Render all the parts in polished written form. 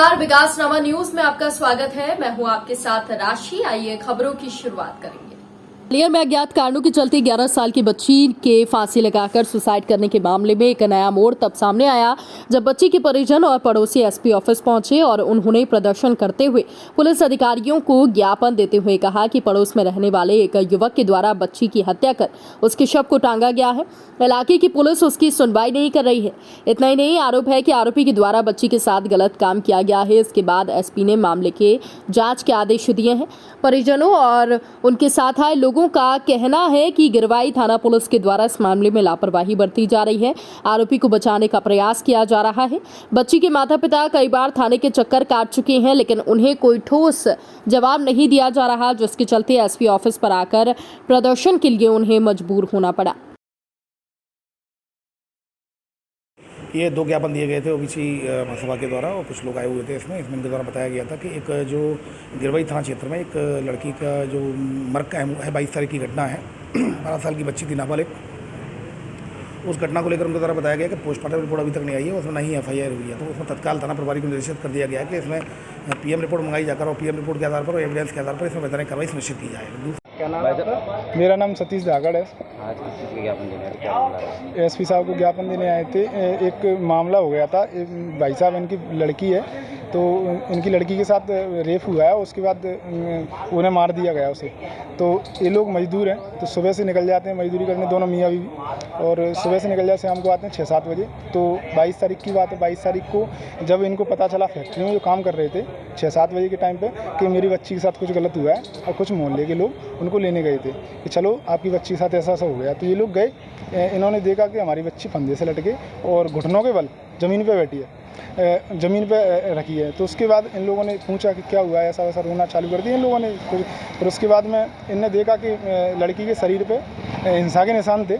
नमस्कार, विकासनामा न्यूज में आपका स्वागत है। मैं हूं आपके साथ राशि। आइए खबरों की शुरुआत करेंगे। ग्वालियर में अज्ञात कारणों के चलते 11 साल की बच्ची के फांसी लगाकर सुसाइड करने के मामले में एक नया मोड़ तब सामने आया जब बच्ची के परिजन और पड़ोसी एसपी ऑफिस पहुंचे और उन्होंने प्रदर्शन करते हुए पुलिस अधिकारियों को ज्ञापन देते हुए कहा कि पड़ोस में रहने वाले एक युवक के द्वारा बच्ची की हत्या कर उसके शव को टांगा गया है। इलाके की पुलिस उसकी सुनवाई नहीं कर रही है। इतना ही नहीं, आरोप है कि आरोपी के द्वारा बच्ची के साथ गलत काम किया गया है। इसके बाद एसपी ने मामले के जांच के आदेश दिए हैं। परिजनों और उनके साथ आए लोगों का कहना है कि गिरवाई थाना पुलिस के द्वारा इस मामले में लापरवाही बरती जा रही है। आरोपी को बचाने का प्रयास किया जा रहा है। बच्ची के माता पिता कई बार थाने के चक्कर काट चुके हैं, लेकिन उन्हें कोई ठोस जवाब नहीं दिया जा रहा, जिसके चलते एसपी ऑफिस पर आकर प्रदर्शन के लिए उन्हें मजबूर होना पड़ा। ये 2 ज्ञापन दिए गए थे ओबीसी महासभा के द्वारा और कुछ लोग आए हुए थे। इसमें इनके द्वारा बताया गया था कि एक जो गिरवाई थाना क्षेत्र में एक लड़की का जो मर्ग का है 22 तारीख की घटना है। 12 साल की बच्ची थी, नाबालिग। उस घटना को लेकर उनके द्वारा बताया गया कि पोस्टमार्टम रिपोर्ट अभी तक नहीं आई है, उसमें नहीं FIR हुई है। तो उसमें तत्काल थाना प्रभारी को निर्देशित कर दिया गया है कि इसमें PM रिपोर्ट मंगाई जाकर और PM रिपोर्ट के आधार पर और एविडेंस के आधार पर इसमें वैधानिक कार्रवाई सुनिश्चित की जाए। क्या नाम है? मेरा नाम सतीश धागड़ है। आज किस चीज़ के ज्ञापन देने आए? क्या मामला है? एसपी साहब को ज्ञापन देने आए थे। एक मामला हो गया था। भाई साहब, इनकी लड़की है, तो इनकी लड़की के साथ रेप हुआ है। उसके बाद उन्हें मार दिया गया उसे। तो ये लोग मजदूर हैं, तो सुबह से निकल जाते हैं मजदूरी करने, दोनों मियाँ बीवी, और सुबह से निकल जाते, शाम को आते हैं 6-7 बजे। तो 22 तारीख की बात है। 22 तारीख को जब इनको पता चला फैक्ट्री में जो काम कर रहे थे 6-7 बजे के टाइम पे कि मेरी बच्ची के साथ कुछ गलत हुआ है, और कुछ मोहल्ले के लोग उनको लेने गए थे कि चलो आपकी बच्ची के साथ ऐसा हो गया। तो ये लोग गए। इन्होंने देखा कि हमारी बच्ची फंदे से लटके और घुटनों के बल ज़मीन पे बैठी है, ज़मीन पे रखी है। तो उसके बाद इन लोगों ने पूछा कि क्या हुआ है, ऐसा वैसा रोना चालू कर दिया इन लोगों ने। फिर उसके बाद में इनने देखा कि लड़की के शरीर पे हिंसा के निशान थे,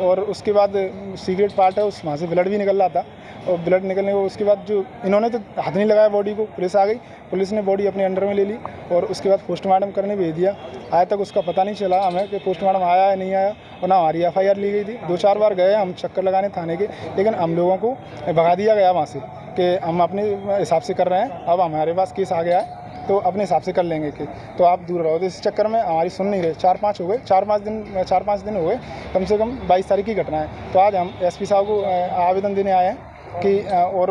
और उसके बाद सीक्रेट पार्ट है, वहाँ से ब्लड भी निकल रहा था। और ब्लड निकलने को उसके बाद जो इन्होंने तो हाथ नहीं लगाया बॉडी को, पुलिस आ गई। पुलिस ने बॉडी अपने अंडर में ले ली और उसके बाद पोस्टमार्टम करने भेज दिया। आज तक उसका पता नहीं चला हमें कि पोस्टमार्टम आया है नहीं आया, और ना हमारी FIR ली गई थी। 2-4 बार गए हम चक्कर लगाने थाने के, लेकिन हम लोगों को भगा दिया गया वहाँ से कि हम अपने हिसाब से कर रहे हैं। अब हमारे पास केस आ गया है तो अपने हिसाब से कर लेंगे कि तो आप दूर रहो। तो इस चक्कर में हमारी सुन नहीं रहे। 4-5 हो गए, 4-5 दिन हो गए, कम से कम 22 तारीख की घटना है। तो आज हम SP साहब को आवेदन देने आए हैं कि और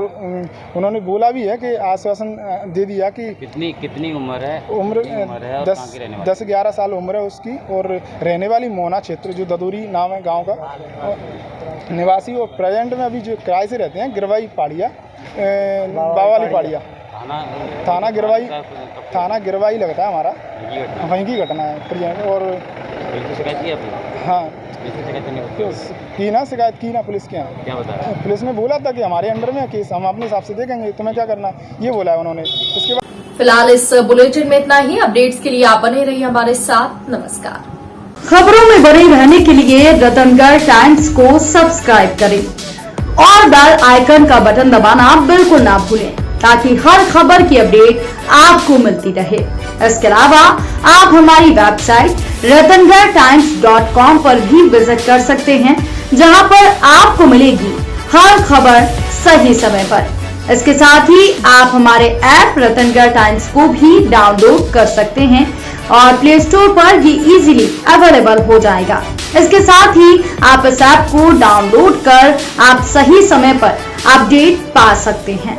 उन्होंने बोला भी है कि आश्वासन दे दिया कि कितनी उम्र है? उम्र 10-11 साल उम्र है उसकी, और रहने वाली मोना क्षेत्र, जो ददूरी नाम है गांव का निवासी, और प्रेजेंट में अभी जो किराए से रहते हैं गिरवाई पाड़िया, बावाली पाड़िया, थाना गिरवाई लगता है हमारा, वहीं की घटना है प्रेजेंट। और हाँ शिकायत की ना पुलिस के यहाँ। क्या बताया? पुलिस ने बोला था कि हमारे अंडर में केस, हम अपने हिसाब से देखेंगे, तुम्हें क्या करना, ये बोला है उन्होंने। उसके बाद फिलहाल इस बुलेटिन में इतना ही। अपडेट्स के लिए आप बने रहिए हमारे साथ। नमस्कार। खबरों में बने रहने के लिए रतनगढ़ टाइम्स को सब्सक्राइब करें और बेल आइकन का बटन दबाना बिल्कुल ना भूलें, ताकि हर खबर की अपडेट आपको मिलती रहे। इसके अलावा आप हमारी वेबसाइट ratanghartimes.com पर भी विजिट कर सकते हैं, जहां पर आपको मिलेगी हर खबर सही समय पर। इसके साथ ही आप हमारे ऐप रतनगढ़ टाइम्स को भी डाउनलोड कर सकते हैं और प्ले स्टोर पर ये इजीली अवेलेबल हो जाएगा। इसके साथ ही आप इस ऐप को डाउनलोड कर आप सही समय पर अपडेट पा सकते हैं।